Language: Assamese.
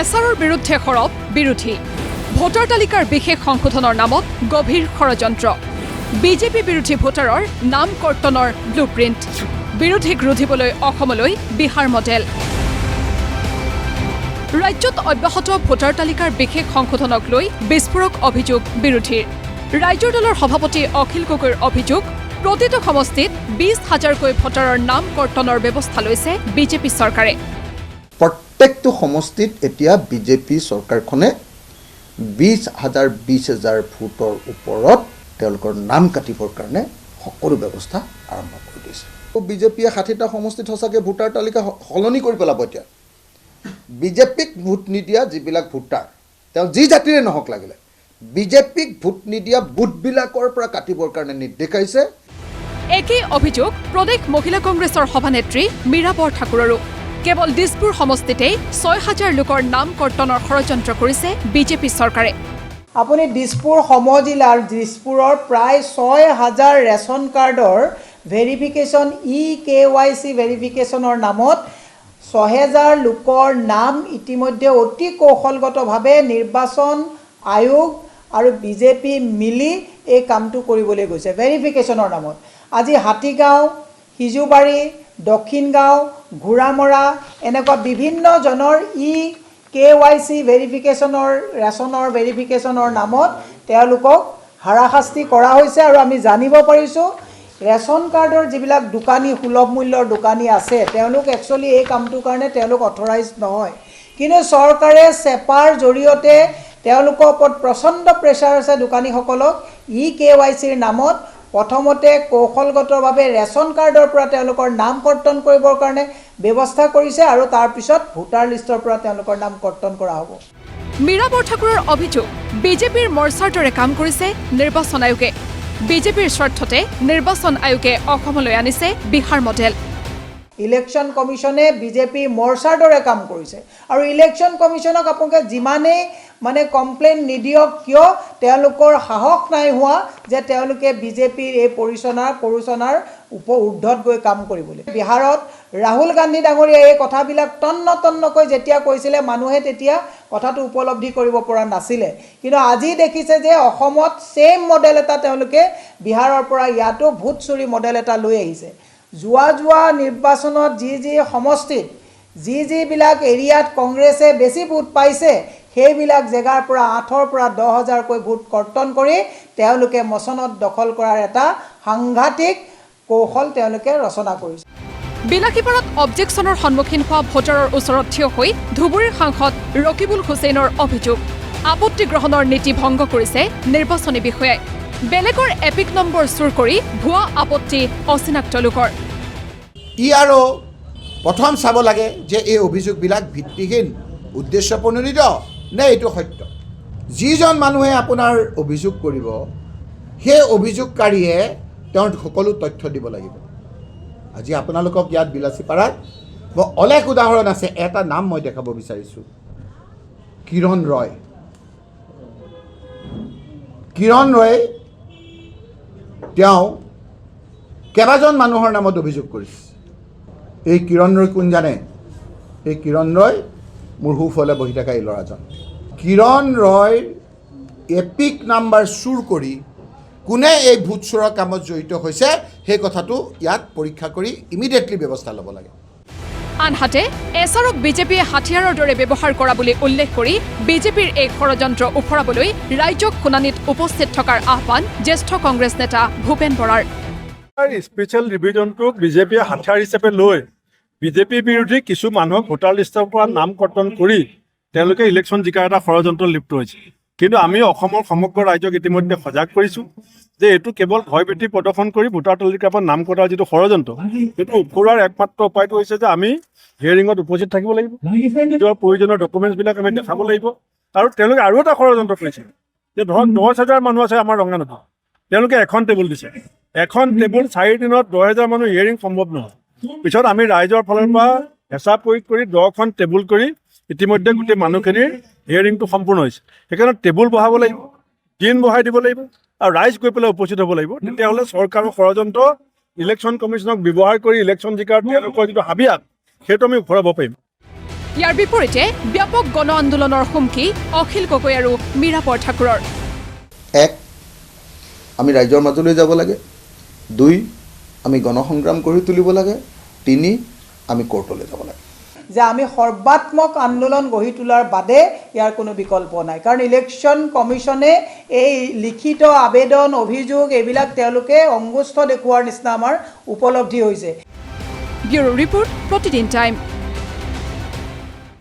এছাৰৰ বিৰুদ্ধে সৰব বিৰোধী ভোটাৰ তালিকাৰ বিশেষ সংশোধনৰ নামত গভীৰ ষড়যন্ত্ৰ বিজেপি বিৰোধী ভোটাৰৰ নাম কৰ্তনৰ ব্লুপ্ৰিণ্ট বিৰোধীক ৰুধিবলৈ অসমলৈ বিহাৰ মডেল ৰাজ্যত অব্যাহত ভোটাৰ তালিকাৰ বিশেষ সংশোধনক লৈ বিস্ফোৰক অভিযোগ বিৰোধীৰ ৰাজ্যৰ দলৰ সভাপতি অখিল গগৈৰ অভিযোগ প্ৰতিটো সমষ্টিত ২০,০০০কৈ ভোটাৰৰ নাম কৰ্তনৰ ব্যৱস্থা লৈছে বিজেপি চৰকাৰে প্ৰত্যেকটো সমষ্টিত এতিয়া বিজেপি চৰকাৰখনে ২০,০০০ ভোটৰ ওপৰত তেওঁলোকৰ নাম কাটিবৰ কাৰণে সকলো ব্যৱস্থা আৰম্ভ কৰি দিছে বিজেপিয়ে ৬০টা সমষ্টিত সঁচাকৈ ভোটাৰ তালিকা সলনি কৰি পেলাব এতিয়া বিজেপিক ভোট নিদিয়া যিবিলাক ভোটাৰ তেওঁ যি জাতিৰে নহওক লাগিলে বিজেপিক ভোট নিদিয়া বুথবিলাকৰ পৰা কাটিবৰ কাৰণে নিৰ্দেশ আহিছে একেই অভিযোগ প্ৰদেশ মহিলা কংগ্ৰেছৰ সভানেত্ৰী মীৰা বৰঠাকুৰৰো কেৱল দিছপুৰ সমষ্টিতেই ৬,০০০ লোকৰ নাম কৰ্তনৰ ষড়যন্ত্ৰ কৰিছে বিজেপি চৰকাৰে আপুনি দিছপুৰ সমজিলাৰ দিছপুৰৰ প্ৰায় ৬,০০০ ৰেচন কাৰ্ডৰ ভেৰিফিকেশ্যন EKYC ভেৰিফিকেশ্যনৰ নামত ৬,০০০ লোকৰ নাম ইতিমধ্যে অতি কৌশলগতভাৱে নিৰ্বাচন আয়োগ আৰু বিজেপি মিলি এই কামটো কৰিবলৈ গৈছে ভেৰিফিকেশ্যনৰ নামত আজি হাতীগাঁও সিজুবাৰী দক্ষিণ গাঁও ঘোঁৰামৰা এনেকুৱা বিভিন্ন জনৰ EKYC ভেৰিফিকেশ্যনৰ ৰেচনৰ ভেৰিফিকেশ্যনৰ নামত তেওঁলোকক হাৰাশাস্তি কৰা হৈছে আৰু আমি জানিব পাৰিছোঁ ৰেচন কাৰ্ডৰ যিবিলাক দোকানী সুলভ মূল্যৰ দোকানী আছে তেওঁলোক একচুৱেলি এই কামটোৰ কাৰণে তেওঁলোক অথৰাইজ নহয় কিন্তু চৰকাৰে চেপাৰ জৰিয়তে তেওঁলোকৰ ওপৰত প্ৰচণ্ড প্ৰেছাৰ আছে দোকানীসকলক EKYCৰ নামত প্ৰথমতে কৌশলগতভাৱে ৰেচন কাৰ্ডৰ পৰা তেওঁলোকৰ নাম কৰ্তন কৰিবৰ কাৰণে ব্যৱস্থা কৰিছে আৰু তাৰপিছত ভোটাৰ লিষ্টৰ পৰা তেওঁলোকৰ নাম কৰ্তন কৰা হ'ব মীৰা বৰঠাকুৰৰ অভিযোগ বিজেপিৰ মৰ্চাৰ দৰে কাম কৰিছে নিৰ্বাচন আয়োগে বিজেপিৰ স্বাৰ্থতে নিৰ্বাচন আয়োগে অসমলৈ আনিছে বিহাৰ মডেল ইলেকশ্যন কমিশ্যনে বিজেপি মৰ্চাৰ দৰে কাম কৰিছে আৰু ইলেকশ্যন কমিশ্যনক আপোনালোকে যিমানেই কমপ্লেইন নিদিয়ক কিয় তেওঁলোকৰ সাহস নাই হোৱা যে তেওঁলোকে বিজেপিৰ এই পৰিচালনাৰ ঊৰ্ধত গৈ কাম কৰিবলৈ বিহাৰত ৰাহুল গান্ধী ডাঙৰীয়াই এই কথাবিলাক তন্নকৈ যেতিয়া কৈছিলে মানুহে তেতিয়া কথাটো উপলব্ধি কৰিব পৰা নাছিলে কিন্তু আজি দেখিছে যে অসমত সেম মডেল এটা তেওঁলোকে বিহাৰৰ পৰা ইয়াতো ভোট চুৰি মডেল এটা লৈ আহিছে যোৱা নিৰ্বাচনত যি সমষ্টিত যিবিলাক এৰিয়াত কংগ্ৰেছে বেছি ভোট পাইছে সেইবিলাক জেগাৰ পৰা ৮ৰ পৰা ১০,০০০কৈ ভোট কৰ্তন কৰি তেওঁলোকে মচনত দখল কৰাৰ এটা সাংঘাতিক কৌশল তেওঁলোকে ৰচনা কৰিছে বিলাসীপাৰাত অবজেকশ্যনৰ সন্মুখীন হোৱা ভোটাৰৰ ওচৰত থিয় হৈ ধুবুৰীৰ সাংসদ ৰকিবুল হুছেইনৰ অভিযোগ আপত্তি গ্ৰহণৰ নীতি ভংগ কৰিছে নিৰ্বাচনী বিষয়াই বেলেগৰ এপিক নম্বৰ চুৰ কৰি ভুৱা আপত্তি অচিনাক্ত লোকৰ আৰু প্ৰথম চাব লাগে যে এই অভিযোগবিলাক ভিত্তিহীন উদ্দেশ্যপ্ৰণোদিত নে এইটো সত্য যিজন মানুহে আপোনাৰ অভিযোগ কৰিব সেই অভিযোগকাৰীয়ে তেওঁৰ সকলো তথ্য দিব লাগিব আজি আপোনালোকক ইয়াত বিলাসীপাৰাত অলেখ উদাহৰণ আছে এটা নাম মই দেখাব বিচাৰিছোঁ কিৰণ ৰয় তেওঁ কেইবাজন মানুহৰ নামত অভিযোগ কৰিছে এই কিৰণ ৰয় কোন জানে এই কিৰণ ৰয় মোৰ সোঁফালে বহি থকা এই ল'ৰাজন কিৰণ ৰয় এপিক নাম্বাৰ চুৰ কৰি কোনে এই ভোট চোৰৰ কামত জড়িত হৈছে সেই কথাটো ইয়াত পৰীক্ষা কৰি ইমিডিয়েটলি ব্যৱস্থা ল'ব লাগে আনহাতে এছাৰক বিজেপিয়ে হাথিয়াৰৰ দৰে ব্যৱহাৰ কৰা বুলি উল্লেখ কৰি বিজেপিৰ এই ষড়যন্ত্ৰ উফৰাবলৈ ৰাজ্যক শুনানিত উপস্থিত থকাৰ আহ্বান জ্যেষ্ঠ কংগ্ৰেছ নেতা ভূপেন বৰাৰ স্পেচিয়েল ৰিভিজনটোক বিজেপিয়ে হাথিয়াৰ হিচাপে লৈ বিজেপি বিৰোধী কিছু মানুহক ভোটাৰ লিষ্টৰ পৰা নাম কৰ্তন কৰি তেওঁলোকে ইলেকশ্যন জিকাৰ এটা ষড়যন্ত্ৰত লিপ্ত হৈছে কিন্তু আমি অসমৰ সমগ্ৰ ৰাজ্যক ইতিমধ্যে সজাগ কৰিছোঁ যে এইটো কেৱল ভয়ভীতি প্ৰদৰ্শন কৰি ভোটাৰ তালিকাৰ পৰা নাম কটাৰ যিটো ষড়যন্ত্ৰ সেইটো উফুৰাৰ একমাত্ৰ উপায়টো হৈছে যে আমি হিয়াৰিঙত উপস্থিত থাকিব লাগিব নিজৰ প্ৰয়োজনীয় ডকুমেণ্টছবিলাক আমি দেখাব লাগিব আৰু তেওঁলোকে আৰু এটা ষড়যন্ত্ৰ কৰিছে যে ধৰক ১০,০০০ মানুহ আছে আমাৰ ৰঙানদী তেওঁলোকে এখন টেবুল দিছে এখন টেবুল ৪ দিনত ১০,০০০ মানুহ হিয়াৰিং সম্ভৱ নহয় পিছত আমি ৰাইজৰ ফালৰ পৰা হেঁচা প্ৰয়োগ কৰি ১০খন টেবুল কৰি ইতিমধ্যে গোটেই মানুহখিনিৰ হিয়াৰিংটো সম্পূৰ্ণ হৈছে সেইকাৰণে টেবুল বহাব লাগিব দিন বহাই দিব লাগিব আৰু ৰাইজ গৈ পেলাই উপস্থিত হ'ব লাগিব তেতিয়াহ'লে চৰকাৰৰ ষড়যন্ত্ৰ ইলেকশ্যন কমিশ্যনক ব্যৱহাৰ কৰি ইলেকশ্যন জিকাৰ তেওঁলোকৰ যিটো হাবিয়াস সেইটো আমি ঘূৰাব পাৰিম ইয়াৰ বিপৰীতে ব্যাপক গণ আন্দোলনৰ হুমকি অখিল গগৈ আৰু মীৰা বৰঠাকুৰৰ। 1 আমি ৰাইজৰ মাজলৈ যাব লাগে, 2 আমি গণসংগ্ৰাম কৰি তুলিব লাগে, 3 আমি কোৰ্টলৈ যাব লাগে। যে আমি সৰ্বাত্মক আন্দোলন গঢ়ি তোলাৰ বাদে ইয়াৰ কোনো বিকল্প নাই, কাৰণ ইলেকশ্যন কমিশ্যনে এই লিখিত আবেদন অভিযোগ এইবিলাক তেওঁলোকে অংগুষ্ঠ দেখুওৱাৰ নিচিনা আমাৰ উপলব্ধি হৈছে। ব্যুৰো ৰিপৰ্ট, প্ৰতিদিন টাইম।